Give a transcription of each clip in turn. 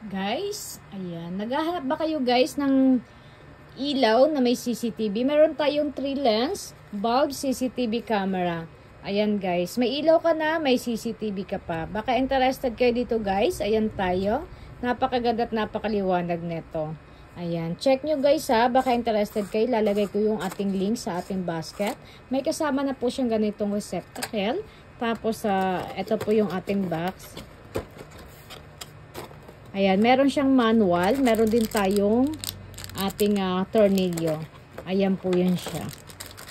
Guys, ayan. Naghahanap ba kayo guys ng ilaw na may CCTV? Meron tayong 3 lens bulb CCTV camera. Ayan guys. May ilaw ka na, may CCTV ka pa. Baka interested kayo dito guys. Ayan tayo. Napakaganda at napakaliwanag neto. Ayan. Check nyo guys ha. Baka interested kayo. Lalagay ko yung ating link sa ating basket. May kasama na po siyang ganitong receptacle. Tapos, ito po yung ating box. Ayan, meron siyang manual. Meron din tayong ating tornilyo. Ayan po yun siya.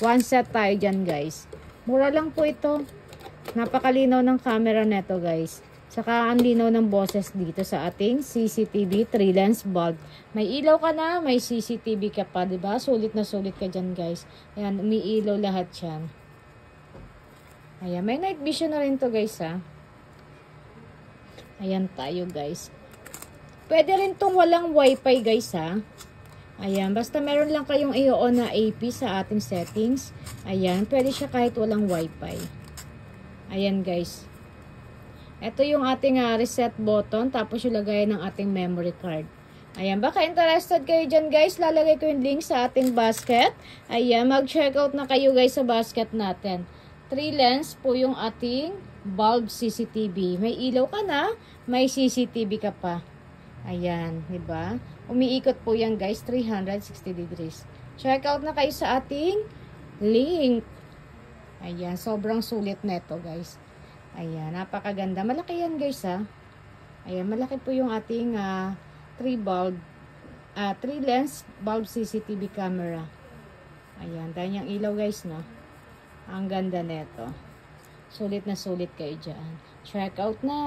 One set tayo dyan, guys. Mura lang po ito. Napakalinaw ng camera neto, guys. Saka ang linaw ng boses dito sa ating CCTV 3 lens bulb. May ilaw ka na, may CCTV ka pa, diba? Sulit na sulit ka dyan, guys. Ayan, umiilaw lahat yan. Ayan, may night vision na rin to, guys, ha. Ayan tayo, guys. Pwede rin tong walang wifi guys ha. Ayan, basta meron lang kayong i-on na AP sa ating settings. Ayan, pwede siya kahit walang wifi. Ayan guys. Ito yung ating reset button. Tapos yung lagay ng ating memory card. Ayan, baka interested kayo dyan guys. Lalagay ko yung link sa ating basket. Ayan, mag-check out na kayo guys sa basket natin. 3 lens po yung ating bulb CCTV. May ilaw ka na, may CCTV ka pa. Ayan, diba? Umiikot po yan guys, 360 degrees. Check out na kayo sa ating link. Ayan, sobrang sulit neto guys. Ayan, napakaganda. Malaki yan guys ha. Ayan, malaki po yung ating 3 lens bulb CCTV camera. Ayan, dahil yung ilaw guys no. Ang ganda neto. Sulit na sulit kayo dyan. Check out na.